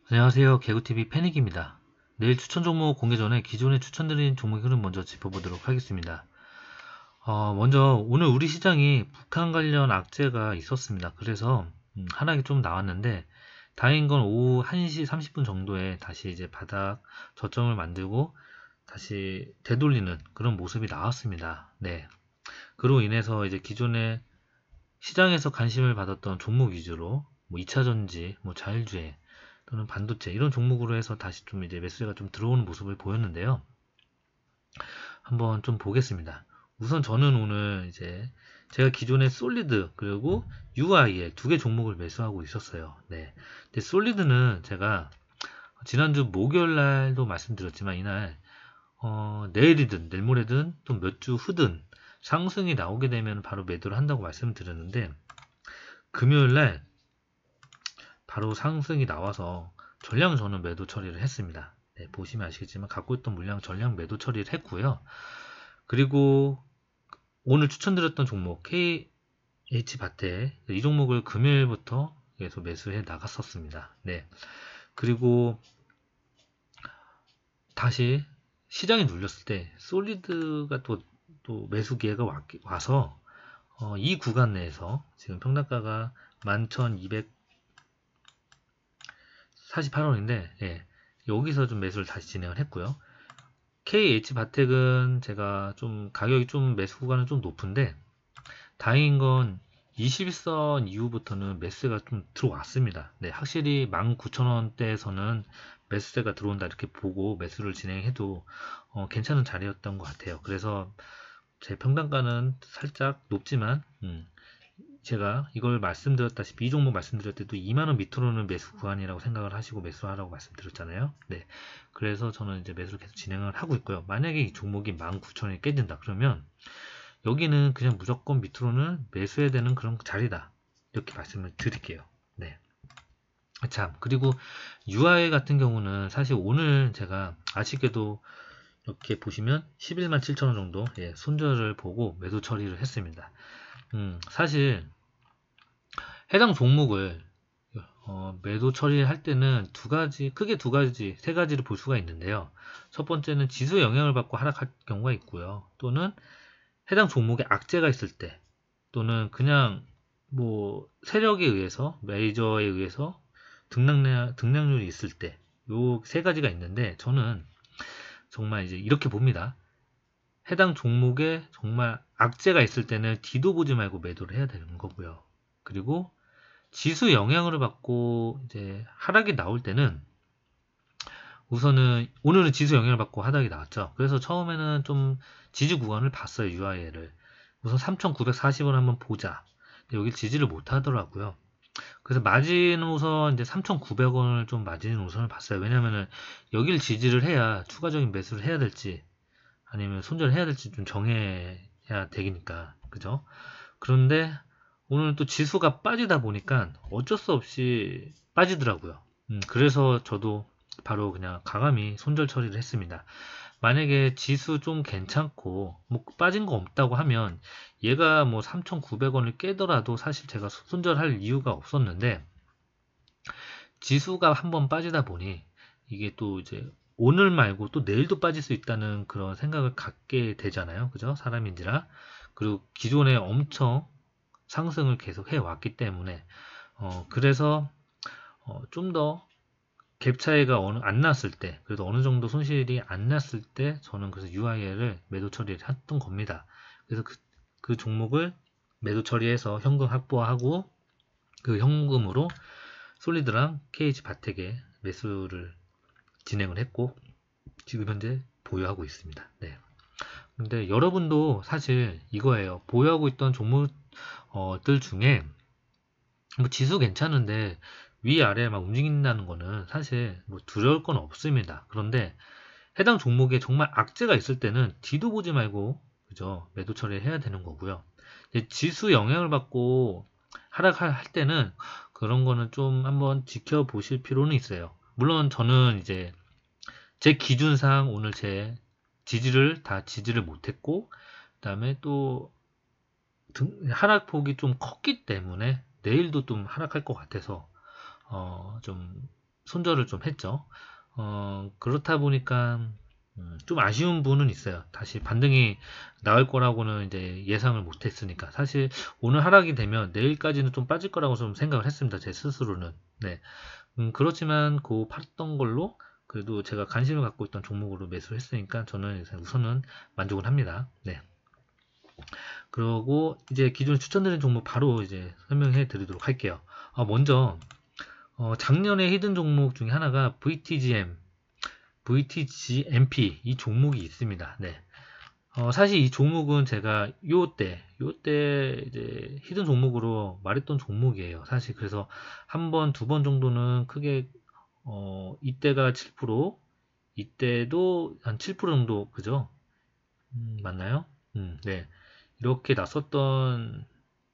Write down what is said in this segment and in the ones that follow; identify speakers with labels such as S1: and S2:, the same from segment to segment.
S1: 안녕하세요. 개구TV 패닉입니다. 내일 추천 종목 공개 전에 기존에 추천드린 종목 흐름 먼저 짚어보도록 하겠습니다. 먼저 오늘 우리 시장이 북한 관련 악재가 있었습니다. 그래서 하락이 좀 나왔는데 다행인 건 오후 1시 30분 정도에 다시 이제 바닥 저점을 만들고 다시 되돌리는 그런 모습이 나왔습니다. 네. 그로 인해서 이제 기존에 시장에서 관심을 받았던 종목 위주로 뭐 2차전지, 뭐 자율주행 또는 반도체 이런 종목으로 해서 다시 좀 이제 매수세가 좀 들어오는 모습을 보였는데요. 한번 좀 보겠습니다. 우선 저는 오늘 이제 제가 기존에 솔리드 그리고 UIL 두 개 종목을 매수하고 있었어요. 네. 근데 솔리드는 제가 지난주 목요일 날도 말씀드렸지만 이날 내일이든 내일 모레든 또 몇 주 후든 상승이 나오게 되면 바로 매도를 한다고 말씀드렸는데 금요일 날 바로 상승이 나와서 전량 저는 매도 처리를 했습니다. 네, 보시면 아시겠지만 갖고 있던 물량 전량 매도 처리를 했고요. 그리고 오늘 추천드렸던 종목 KH바텍 이 종목을 금요일부터 계속 매수해 나갔었습니다. 네. 그리고 다시 시장이 눌렸을 때 솔리드가 또 매수 기회가 와서 이 구간 내에서 지금 평단가가 11,248원인데 예, 여기서 좀 매수를 다시 진행을 했고요. KH바텍은 제가 좀 가격이 좀 매수 구간은 좀 높은데 다행인 건 21선 이후부터는 매수세가 좀 들어왔습니다. 네, 확실히 19,000원대에서는 매수세가 들어온다 이렇게 보고 매수를 진행해도 괜찮은 자리였던 것 같아요. 그래서 제 평단가는 살짝 높지만 제가 이걸 말씀드렸다시피 이 종목 말씀드릴 때도 2만원 밑으로는 매수 구간이라고 생각을 하시고 매수하라고 말씀드렸잖아요. 네, 그래서 저는 이제 매수를 계속 진행을 하고 있고요. 만약에 이 종목이 19,000원이 깨진다 그러면 여기는 그냥 무조건 밑으로는 매수해야 되는 그런 자리다 이렇게 말씀을 드릴게요. 네. 참, 그리고 UI 같은 경우는 사실 오늘 제가 아쉽게도 이렇게 보시면 11만 7천원 정도 손절을 보고 매도 처리를 했습니다. 사실 해당 종목을 매도 처리할 때는 크게 두 가지, 세 가지를 볼 수가 있는데요. 첫 번째는 지수 영향을 받고 하락할 경우가 있고요. 또는 해당 종목에 악재가 있을 때, 또는 그냥 뭐 세력에 의해서, 메이저에 의해서 등락률이 있을 때, 요 세 가지가 있는데 저는 정말 이제 이렇게 봅니다. 해당 종목에 정말 악재가 있을 때는 뒤도 보지 말고 매도를 해야 되는 거고요. 그리고 지수 영향을 받고 이제 하락이 나올 때는 우선은 오늘은 지수 영향을 받고 하락이 나왔죠. 그래서 처음에는 좀 지지 구간을 봤어요. UIL을 우선 3,940원 한번 보자. 근데 여기 지지를 못 하더라고요. 그래서 마진 우선 이제 3,900원을 좀 마진 우선을 봤어요. 왜냐면은 여기를 지지를 해야 추가적인 매수를 해야 될지 아니면 손절을 해야 될지 좀 정해야 되니까 그죠? 그런데 오늘 또 지수가 빠지다 보니까 어쩔 수 없이 빠지더라고요. 그래서 저도 바로 그냥 과감히 손절 처리를 했습니다. 만약에 지수 좀 괜찮고 뭐 빠진 거 없다고 하면 얘가 뭐 3,900원을 깨더라도 사실 제가 손절할 이유가 없었는데 지수가 한번 빠지다 보니 이게 또 이제 오늘 말고 또 내일도 빠질 수 있다는 그런 생각을 갖게 되잖아요. 그죠? 사람인지라. 그리고 기존에 엄청 상승을 계속 해왔기 때문에 그래서 좀 더 갭 차이가 안 났을 때 그래도 어느 정도 손실이 안 났을 때 저는 그래서 UIL을 매도 처리를 했던 겁니다. 그래서 그 종목을 매도 처리해서 현금 확보하고 그 현금으로 솔리드랑 KH바텍에 매수를 진행을 했고 지금 현재 보유하고 있습니다. 네. 근데 여러분도 사실 이거예요. 보유하고 있던 종목들 중에 뭐 지수 괜찮은데 위아래 막 움직인다는 거는 사실 뭐 두려울 건 없습니다. 그런데 해당 종목에 정말 악재가 있을 때는 뒤도 보지 말고 그죠? 매도 처리해야 되는 거고요. 지수 영향을 받고 하락할 때는 그런 거는 좀 한번 지켜보실 필요는 있어요. 물론 저는 이제 제 기준상 오늘 제 지지를 못했고 그다음에 또 하락폭이 좀 컸기 때문에 내일도 좀 하락할 것 같아서 좀 손절을 좀 했죠. 그렇다 보니까 좀 아쉬운 부분은 있어요. 다시 반등이 나올 거라고는 이제 예상을 못 했으니까. 사실 오늘 하락이 되면 내일까지는 좀 빠질 거라고 좀 생각을 했습니다. 제 스스로는. 네. 그렇지만 그 팔았던 걸로 그래도 제가 관심을 갖고 있던 종목으로 매수를 했으니까 저는 우선은 만족을 합니다. 네. 그러고 이제 기존에 추천드린 종목 바로 이제 설명해 드리도록 할게요. 먼저 작년에 히든 종목 중에 하나가 VTGMP 이 종목이 있습니다. 네. 사실 이 종목은 제가 요때 이제 히든 종목으로 말했던 종목이에요. 사실 그래서 한 번, 두 번 정도는 크게 이때가 7%, 이때도 한 7% 정도 그죠? 맞나요? 네. 이렇게 났었던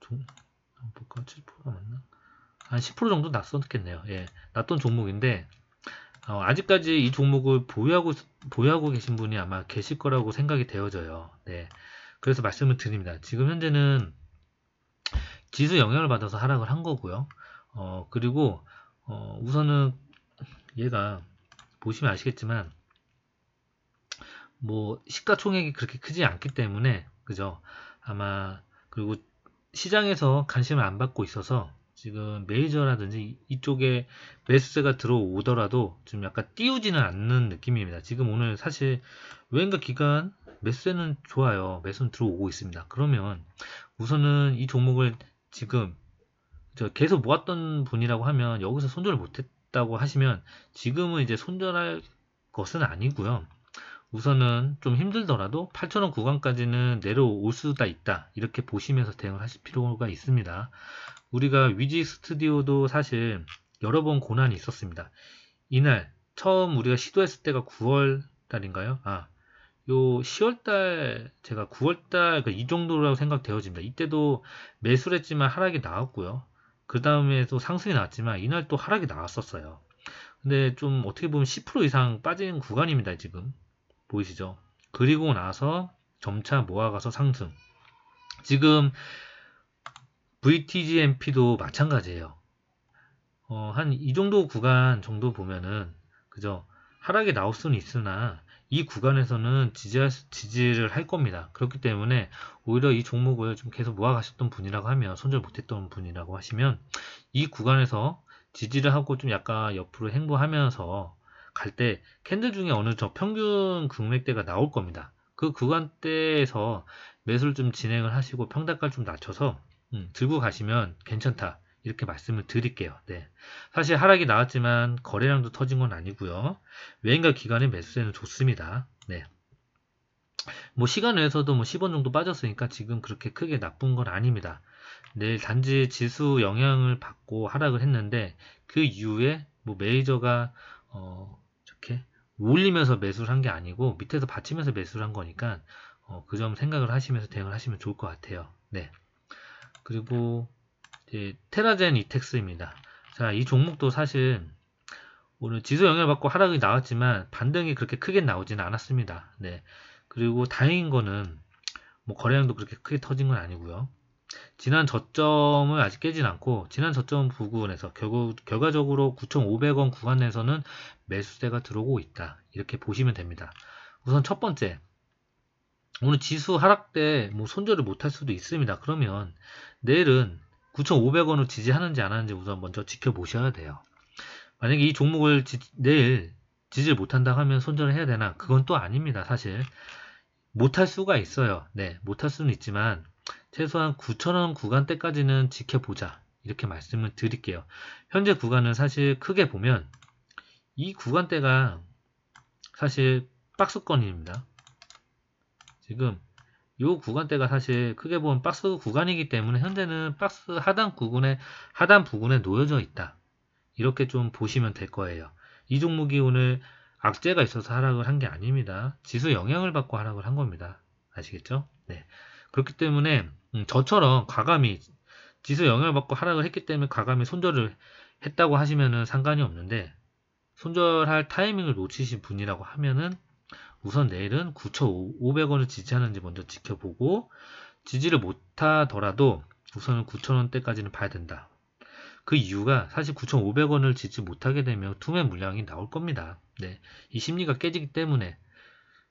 S1: 한번 볼까? 7%가 맞나? 한 10% 정도 났었겠네요. 예. 났던 종목인데 아직까지 이 종목을 보유하고 계신 분이 아마 계실 거라고 생각이 되어져요. 네. 그래서 말씀을 드립니다. 지금 현재는 지수 영향을 받아서 하락을 한 거고요. 그리고 우선은 얘가 보시면 아시겠지만 뭐 시가총액이 그렇게 크지 않기 때문에 그죠? 아마 그리고 시장에서 관심을 안 받고 있어서 지금 메이저라든지 이쪽에 매수세가 들어오더라도 좀 약간 띄우지는 않는 느낌입니다. 지금 오늘 사실 외인가 기간 매수세는 좋아요. 매수는 들어오고 있습니다. 그러면 우선은 이 종목을 지금 계속 모았던 분이라고 하면 여기서 손절을 못했다고 하시면 지금은 이제 손절할 것은 아니고요. 우선은 좀 힘들더라도 8,000원 구간까지는 내려올 수가 있다. 이렇게 보시면서 대응을 하실 필요가 있습니다. 우리가 위지 스튜디오도 사실 여러 번 고난이 있었습니다. 이날 처음 우리가 시도했을 때가 9월 달인가요? 요 10월 달 제가 9월 달이 정도라고 생각되어집니다. 이때도 매수를 했지만 하락이 나왔고요. 그 다음에 또 상승이 나왔지만 이날 또 하락이 나왔었어요. 근데 좀 어떻게 보면 10% 이상 빠진 구간입니다. 지금 보이시죠? 그리고 나서 점차 모아가서 상승. 지금 VTGMP도 마찬가지예요. 한 이 정도 구간 정도 보면은 그죠? 하락이 나올 수는 있으나 이 구간에서는 지지를 할 겁니다. 그렇기 때문에 오히려 이 종목을 좀 계속 모아가셨던 분이라고 하면 손절 못했던 분이라고 하시면 이 구간에서 지지를 하고 좀 약간 옆으로 행보하면서 갈 때 캔들 중에 어느 저 평균 금액대가 나올 겁니다. 그 구간대에서 매수를 좀 진행을 하시고 평단가를 좀 낮춰서 들고 가시면 괜찮다. 이렇게 말씀을 드릴게요. 네. 사실 하락이 나왔지만 거래량도 터진 건 아니고요. 외인가 기간의 매수세는 좋습니다. 네. 뭐 시간 외에서도 뭐 10원 정도 빠졌으니까 지금 그렇게 크게 나쁜 건 아닙니다. 내일 단지 지수 영향을 받고 하락을 했는데 그 이후에 뭐 메이저가 이렇게 올리면서 매수를 한 게 아니고 밑에서 받치면서 매수를 한 거니까 그 점 생각을 하시면서 대응을 하시면 좋을 것 같아요. 네. 그리고 이제 테라젠 이텍스입니다. 자, 이 종목도 사실 오늘 지수 영향을 받고 하락이 나왔지만 반등이 그렇게 크게 나오지는 않았습니다. 네. 그리고 다행인 거는 뭐 거래량도 그렇게 크게 터진 건 아니고요. 지난 저점을 아직 깨진 않고 지난 저점 부근에서 결과적으로 9,500원 구간에서는 매수세가 들어오고 있다. 이렇게 보시면 됩니다. 우선 첫 번째, 오늘 지수 하락 때 뭐 손절을 못할 수도 있습니다. 그러면 내일은 9,500원을 지지하는지 안 하는지 우선 먼저 지켜보셔야 돼요. 만약에 이 종목을 내일 지지를 못한다 하면 손절을 해야 되나? 그건 또 아닙니다. 사실 못할 수가 있어요. 네, 못할 수는 있지만 최소한 9,000원 구간대까지는 지켜보자. 이렇게 말씀을 드릴게요. 현재 구간은 사실 크게 보면 이 구간대가 사실 박스권입니다. 지금 이 구간대가 사실 크게 보면 박스 구간이기 때문에 현재는 박스 하단 부근에 놓여져 있다. 이렇게 좀 보시면 될 거예요. 이 종목이 오늘 악재가 있어서 하락을 한 게 아닙니다. 지수 영향을 받고 하락을 한 겁니다. 아시겠죠? 네. 그렇기 때문에 저처럼 과감히 지수 영향을 받고 하락을 했기 때문에 과감히 손절을 했다고 하시면은 상관이 없는데 손절할 타이밍을 놓치신 분이라고 하면은 우선 내일은 9,500원을 지지하는지 먼저 지켜보고 지지를 못하더라도 우선은 9,000원대까지는 봐야 된다. 그 이유가 사실 9,500원을 짓지 못하게 되면 투매 물량이 나올 겁니다. 네, 이 심리가 깨지기 때문에.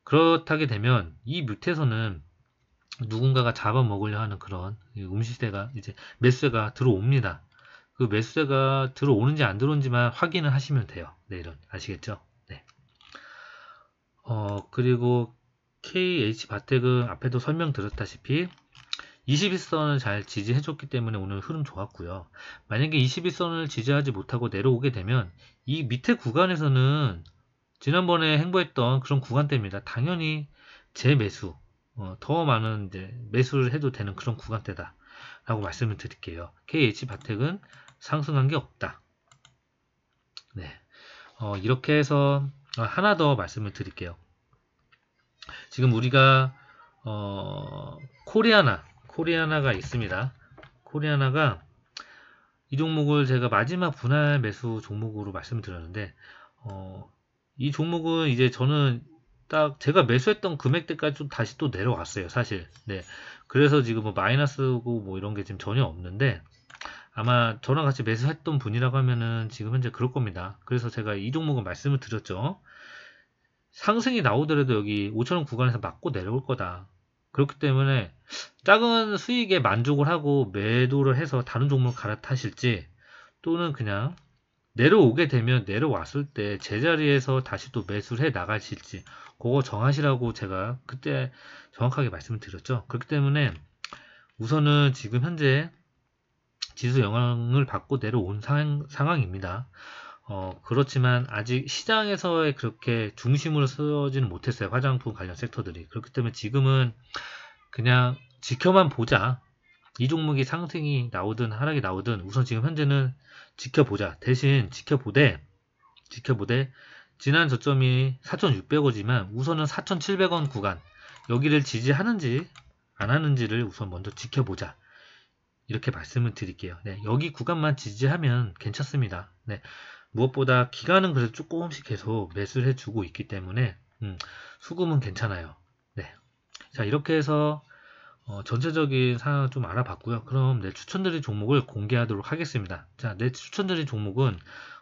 S1: 그렇다게 되면 이 밑에서는 누군가가 잡아먹으려 하는 그런 음시세가 이제 매수세가 들어옵니다. 그 매수세가 들어오는지 안 들어오는지만 확인을 하시면 돼요. 내일은 아시겠죠? 네. 그리고 KH바텍은 앞에도 설명드렸다시피 21선을 잘 지지해줬기 때문에 오늘 흐름 좋았고요. 만약에 21선을 지지하지 못하고 내려오게 되면 이 밑에 구간에서는 지난번에 행보했던 그런 구간대입니다. 당연히 재매수, 더 많은 이제 매수를 해도 되는 그런 구간대다 라고 말씀을 드릴게요. KH바텍은 상승한 게 없다. 네, 이렇게 해서 하나 더 말씀을 드릴게요. 지금 우리가 코리아나가 있습니다. 코리아나가 이 종목을 제가 마지막 분할 매수 종목으로 말씀드렸는데 이 종목은 이제 저는 딱 제가 매수했던 금액대까지 좀 다시 또 내려왔어요, 사실. 네, 그래서 지금 뭐 마이너스고 뭐 이런 게 지금 전혀 없는데 아마 저랑 같이 매수했던 분이라고 하면은 지금 현재 그럴 겁니다. 그래서 제가 이 종목은 말씀을 드렸죠. 상승이 나오더라도 여기 5,000원 구간에서 맞고 내려올 거다. 그렇기 때문에 작은 수익에 만족을 하고 매도를 해서 다른 종목을 갈아타실지 또는 그냥 내려오게 되면 내려왔을 때 제자리에서 다시 또 매수를 해 나가실지 그거 정하시라고 제가 그때 정확하게 말씀을 드렸죠. 그렇기 때문에 우선은 지금 현재 지수 영향을 받고 내려온 상황입니다. 그렇지만 아직 시장에서의 그렇게 중심으로 서지는 못했어요. 화장품 관련 섹터들이. 그렇기 때문에 지금은 그냥 지켜만 보자. 이 종목이 상승이 나오든 하락이 나오든 우선 지금 현재는 지켜보자. 대신 지켜보되 지난 저점이 4,600원이지만 우선은 4,700원 구간 여기를 지지하는지 안 하는지를 우선 먼저 지켜보자. 이렇게 말씀을 드릴게요. 네, 여기 구간만 지지하면 괜찮습니다. 네, 무엇보다 기간은 그래도 조금씩 계속 매수를 해주고 있기 때문에 수급은 괜찮아요. 네, 자 이렇게 해서 전체적인 상황을 좀 알아봤고요. 그럼 내 추천드린 종목을 공개하도록 하겠습니다. 자, 내 추천드린 종목은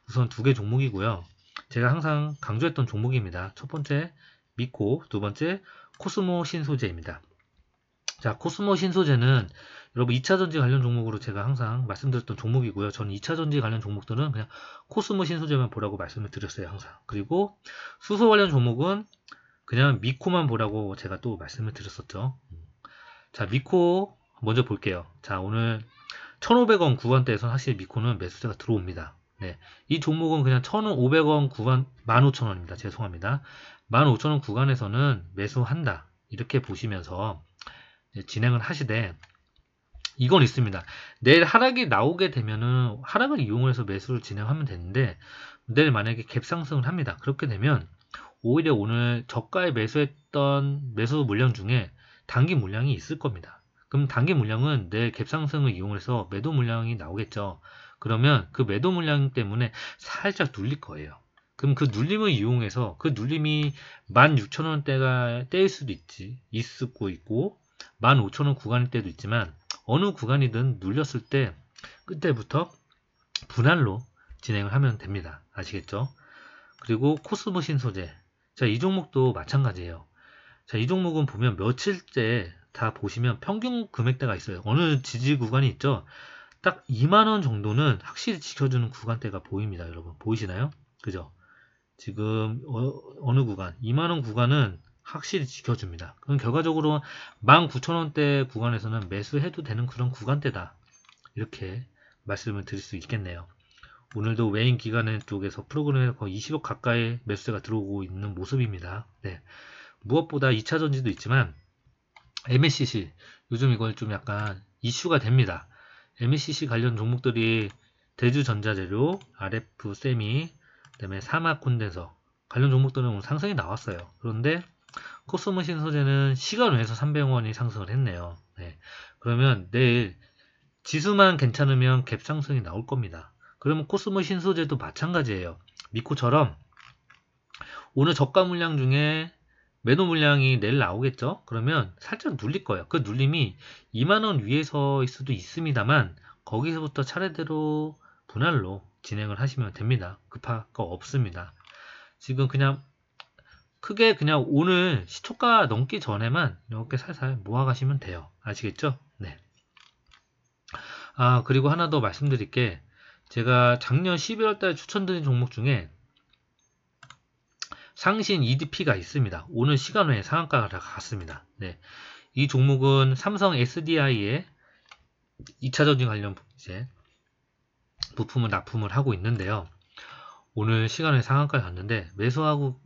S1: 우선 두 개 종목이고요. 제가 항상 강조했던 종목입니다. 첫 번째 미코, 두 번째 코스모 신소재입니다. 자, 코스모 신소재는 여러분 2차전지 관련 종목으로 제가 항상 말씀드렸던 종목이고요. 저는 2차전지 관련 종목들은 그냥 코스모 신소재만 보라고 말씀을 드렸어요. 항상. 그리고 수소 관련 종목은 그냥 미코만 보라고 제가 또 말씀을 드렸었죠. 자, 미코 먼저 볼게요. 자, 오늘 1,500원 구간대에서 확실히 미코는 매수세가 들어옵니다. 네, 이 종목은 그냥 1,500원 구간 15,000원입니다. 죄송합니다. 15,000원 구간에서는 매수한다. 이렇게 보시면서 진행을 하시되 이건 있습니다. 내일 하락이 나오게 되면은 하락을 이용해서 매수를 진행하면 되는데 내일 만약에 갭 상승을 합니다. 그렇게 되면 오히려 오늘 저가에 매수했던 매수 물량 중에 단기 물량이 있을 겁니다. 그럼 단기 물량은 내일 갭 상승을 이용해서 매도 물량이 나오겠죠. 그러면 그 매도 물량 때문에 살짝 눌릴 거예요. 그럼 그 눌림을 이용해서 그 눌림이 16,000원대가 때일 수도 있고 15,000원 구간일 때도 있지만 어느 구간이든 눌렸을 때 그때부터 분할로 진행을 하면 됩니다. 아시겠죠? 그리고 코스모 신소재. 자, 이 종목도 마찬가지예요. 자, 이 종목은 보면 며칠째 다 보시면 평균 금액대가 있어요. 어느 지지 구간이 있죠? 딱 2만원 정도는 확실히 지켜주는 구간대가 보입니다. 여러분 보이시나요? 그죠? 지금 어느 구간 2만원 구간은 확실히 지켜줍니다. 그럼 결과적으로 19,000원대 구간에서는 매수해도 되는 그런 구간대다. 이렇게 말씀을 드릴 수 있겠네요. 오늘도 외인 기관의 쪽에서 프로그램에 거의 20억 가까이 매수세가 들어오고 있는 모습입니다. 네. 무엇보다 2차전지도 있지만 MSCC 요즘 이걸 좀 약간 이슈가 됩니다. MSCC 관련 종목들이 대주전자재료, RF 세미, 그다음에 사막 콘덴서 관련 종목들은 오늘 상승이 나왔어요. 그런데 코스모 신소재는 시간 외에서 300원이 상승을 했네요. 네. 그러면 내일 지수만 괜찮으면 갭 상승이 나올 겁니다. 그러면 코스모 신소재도 마찬가지예요. 미코처럼 오늘 저가 물량 중에 매도 물량이 내일 나오겠죠? 그러면 살짝 눌릴 거예요. 그 눌림이 2만원 위에서일 수도 있습니다만 거기서부터 차례대로 분할로 진행을 하시면 됩니다. 급할 거 없습니다. 지금 그냥 크게 그냥 오늘 시초가 넘기 전에만 이렇게 살살 모아가시면 돼요. 아시겠죠? 네. 아, 그리고 하나 더 말씀드릴 게, 제가 작년 12월 달 추천드린 종목 중에 상신 EDP가 있습니다. 오늘 시간 외에 상한가가 갔습니다. 네. 이 종목은 삼성 SDI의 2차 전지 관련 이제 부품을 납품을 하고 있는데요. 오늘 시간에 상한가를 갔는데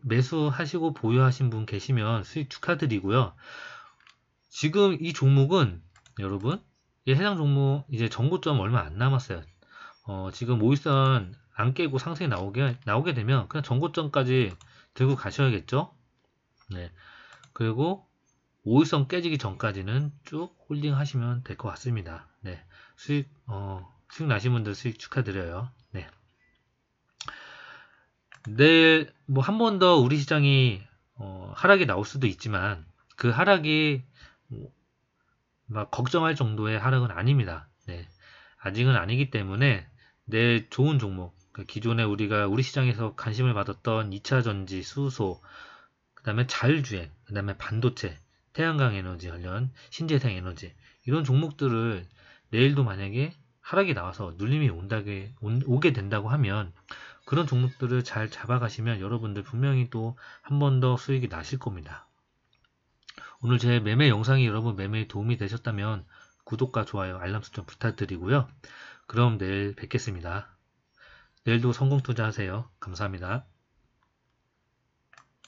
S1: 매수하시고 보유하신 분 계시면 수익 축하드리고요. 지금 이 종목은 여러분, 이 해당 종목 이제 전고점 얼마 안 남았어요. 지금 5일선 안 깨고 상승이 나오게 되면 그냥 전고점까지 들고 가셔야겠죠. 네. 그리고 5일선 깨지기 전까지는 쭉 홀딩 하시면 될 것 같습니다. 네. 수익 나신 분들 수익 축하드려요. 네. 내일 뭐 한 번 더 우리 시장이 하락이 나올 수도 있지만 그 하락이 막 걱정할 정도의 하락은 아닙니다. 네. 아직은 아니기 때문에 내일 좋은 종목, 기존에 우리 시장에서 관심을 받았던 2차 전지, 수소, 그 다음에 자율주행, 그 다음에 반도체, 태양광 에너지 관련 신재생 에너지, 이런 종목들을 내일도 만약에 하락이 나와서 눌림이 오게 된다고 하면 그런 종목들을 잘 잡아가시면 여러분들 분명히 또 한 번 더 수익이 나실 겁니다. 오늘 제 매매 영상이 여러분 매매에 도움이 되셨다면 구독과 좋아요, 알람 설정 부탁드리고요. 그럼 내일 뵙겠습니다. 내일도 성공 투자하세요. 감사합니다.